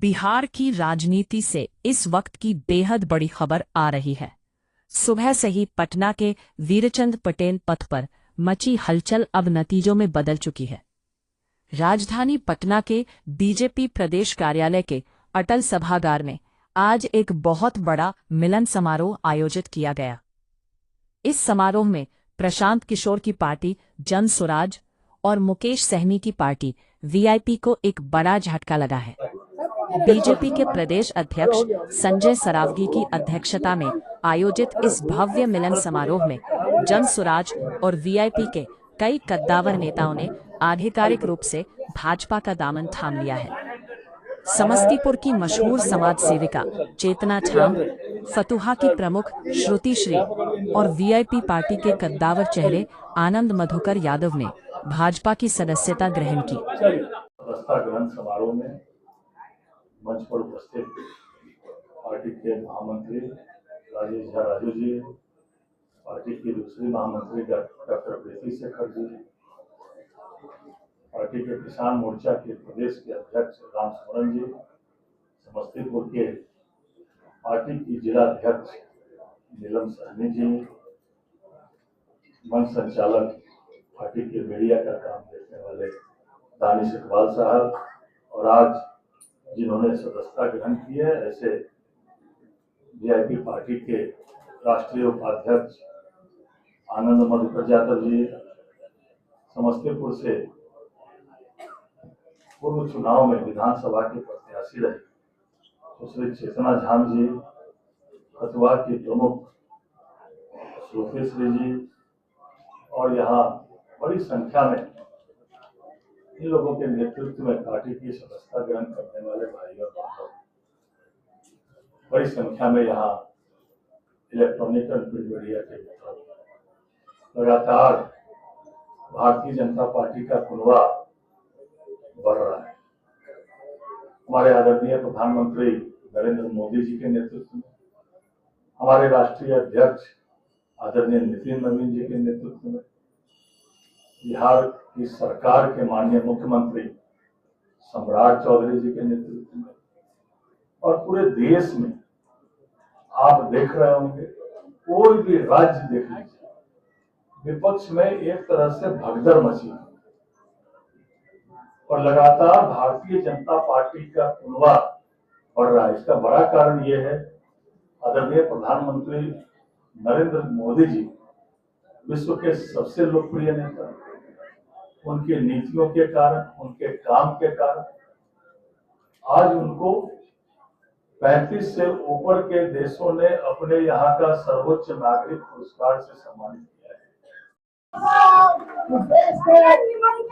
बिहार की राजनीति से इस वक्त की बेहद बड़ी खबर आ रही है। सुबह से ही पटना के वीरचंद पटेल पथ पर मची हलचल अब नतीजों में बदल चुकी है। राजधानी पटना के बीजेपी प्रदेश कार्यालय के अटल सभागार में आज एक बहुत बड़ा मिलन समारोह आयोजित किया गया। इस समारोह में प्रशांत किशोर की पार्टी जन स्वराज और मुकेश सहनी की पार्टी वीआईपी को एक बड़ा झटका लगा है। बीजेपी के प्रदेश अध्यक्ष संजय सरावगी की अध्यक्षता में आयोजित इस भव्य मिलन समारोह में जन स्वराज और वीआईपी के कई कद्दावर नेताओं ने आधिकारिक रूप से भाजपा का दामन थाम लिया है। समस्तीपुर की मशहूर समाज सेविका चेतना ठाम, फतुहा की प्रमुख श्रुति श्री और वीआईपी पार्टी के कद्दावर चेहरे आनंद मधुकर यादव ने भाजपा की सदस्यता ग्रहण की। सदस्यता ग्रहण समारोह में मंच पर उपस्थित पार्टी के महामंत्री राजेश झा राजू जी, पार्टी की दूसरी महामंत्री डॉक्टर प्रीति शेखर जी, पार्टी के किसान मोर्चा के प्रदेश के अध्यक्ष राम सुमरन जी, समस्तीपुर के पार्टी की जिला अध्यक्ष नीलम सहनी जी, मंच संचालक पार्टी के मीडिया का काम देखने वाले दानिश इकबाल साहब और आज जिन्होंने सदस्यता ग्रहण की है ऐसे वीआईपी पार्टी के राष्ट्रीय उपाध्यक्ष आनंद मधुकर यादव जी, समस्तीपुर से पूर्व चुनाव में विधानसभा के प्रत्याशी रहे सुश्री चेतना झाम जी, फतुहा की प्रमुख श्रुति श्री जी और यहाँ बड़ी संख्या में इन लोगों के नेतृत्व में पार्टी की सदस्यता ग्रहण करने वाले भाई और बहनों बड़ी संख्या में यहाँ इलेक्ट्रॉनिक और प्रिंट मीडिया के लगातार भारतीय जनता पार्टी का कुनबा बढ़ रहा है। हमारे आदरणीय प्रधानमंत्री नरेंद्र मोदी जी के नेतृत्व में, हमारे राष्ट्रीय अध्यक्ष आदरणीय नितिन नवीन जी के नेतृत्व में, बिहार की सरकार के माननीय मुख्यमंत्री सम्राट चौधरी जी के नेतृत्व में और पूरे देश में आप देख रहे होंगे, कोई भी राज्य देख लीजिए, विपक्ष में एक तरह से भगदड़ मची है और लगातार भारतीय जनता पार्टी का कुनबा बढ़ रहा है। इसका बड़ा कारण यह है आदरणीय प्रधानमंत्री नरेंद्र मोदी जी विश्व के सबसे लोकप्रिय नेता, उनकी नीतियों के कारण, उनके काम के कारण आज उनको 35 से ऊपर के देशों ने अपने यहाँ का सर्वोच्च नागरिक पुरस्कार से सम्मानित किया है।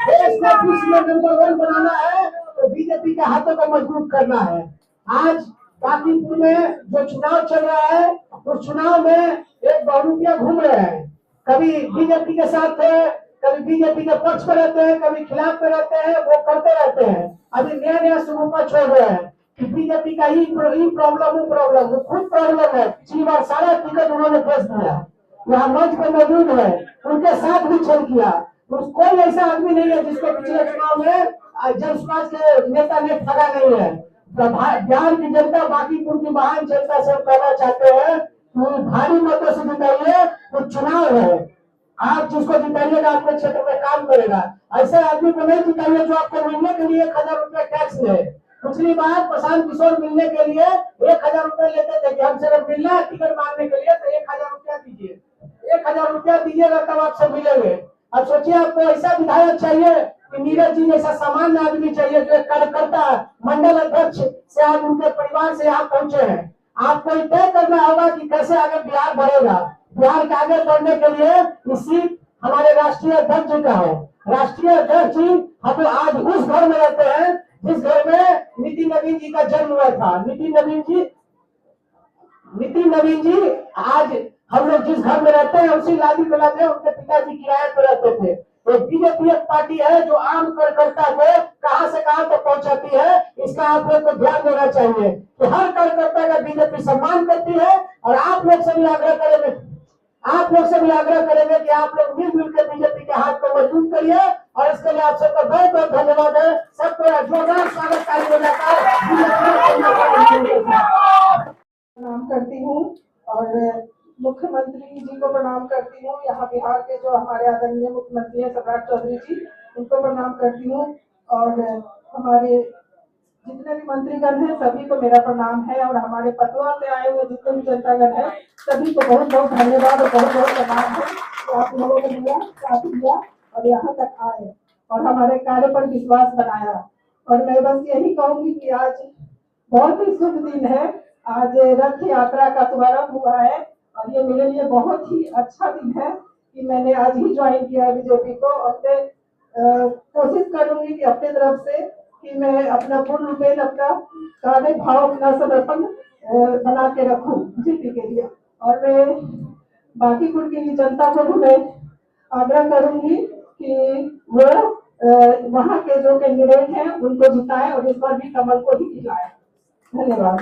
देश को विश्व में नंबर 1 बनाना है तो बीजेपी के हाथों को मजबूत करना है। आज बांकीपुर में जो चुनाव चल रहा है उस चुनाव में एक बहुरूपिया घूम रहे हैं, कभी बीजेपी के साथ है, कभी बीजेपी के पक्ष पर रहते हैं, कभी खिलाफ पे रहते हैं, वो करते रहते हैं। अभी नया नया स्वरूप छोड़ रहे हैं कि बीजेपी का ही प्रॉब्लम वो खुद प्रॉब्लम है। पिछली बार सारा टिकट उन्होंने बेच दिया, यहाँ मंच पर मौजूद है, उनके साथ भी छल किया। कोई ऐसा आदमी नहीं है जिसको पिछले चुनाव में जन समाज के नेता ने ठगा नहीं है। बिहार की जनता बांकीपुर की महान जनता से कहना चाहते हैं कि भारी मतों से जिताइए, तो चुनाव है, आप जिसको जिताइएगा आपके क्षेत्र में काम करेगा। ऐसे आदमी को नहीं जिताइए जो आपको मिलने के लिए 1000 रुपया टैक्स ले। पिछली बार प्रशांत किशोर मिलने के लिए 1000 रुपया लेते थे कि हमसे अगर मिलना है टिकट मांगने के लिए तो 1000 रुपया दीजिए, 1000 रुपया दीजिएगा तब आपसे मिलेंगे। अब सोचिए आपको ऐसा विधायक चाहिए कि नीरज जी जैसा सामान्य आदमी चाहिए जो एक कार्यकर्ता मंडल अध्यक्ष से आज उनके परिवार से यहाँ पहुंचे हैं। आपको तय करना होगा कि कैसे आगे बिहार बढ़ेगा। बिहार के आगे बढ़ने के लिए इस सीट हमारे राष्ट्रीय अध्यक्ष जी का है। राष्ट्रीय अध्यक्ष जी हम आज उस घर में रहते हैं जिस घर में नितिन नवीन जी का जन्म हुआ था। नितिन नवीन जी आज हम लोग जिस घर में रहते हैं उसी लादी कला में उनके पिताजी किराए पर रहते थे। तो बीजेपी एक पार्टी है जो आम कार्यकर्ता को कहां से कहां तक पहुंचाती है, इसका आप लोग को ध्यान देना चाहिए कि हर कार्यकर्ता का बीजेपी सम्मान करती है। और आप लोग से भी आग्रह करेंगे कि आप लोग मिलजुल के बीजेपी के हाथ को मजबूत करिए और इसके लिए आप सबका बहुत बहुत धन्यवाद है। सबको जोरदार स्वागत कार्य हो जाता है। बिहार के जो हमारे आदरणीय मुख्यमंत्री हैं सम्राट चौधरी जी, उनको प्रणाम करती हूँ। और हमारे जितने भी मंत्रीगण हैं सभी को मेरा प्रणाम है, और हमारे पटवा से आए हुए जितने भी जनतागण हैं सभी को बहुत बहुत धन्यवाद और बहुत बहुत प्रणाम है कि आप लोगों ने मेरा साथ दिया और यहाँ तक आए और हमारे कार्य पर विश्वास बनाया। और मैं बस यही कहूंगी कि आज बहुत ही शुभ दिन है, आज रथ यात्रा का शुभारंभ हुआ है और ये मेरे लिए बहुत ही अच्छा दिन है कि मैंने आज ही ज्वाइन किया है बीजेपी को। और मैं कोशिश करूंगी कि अपने तरफ से कि मैं अपना पूर्ण रूपेण अपना कार्य भाव अपना समर्पण बना के रखूं बीजेपी के लिए। और मैं बांकीपुर की जनता को भी मैं आग्रह करूंगी कि वो वहाँ के जो कैंडिडेट हैं उनको जिताएं और इस बार भी कमल को ही खिलाएं। धन्यवाद।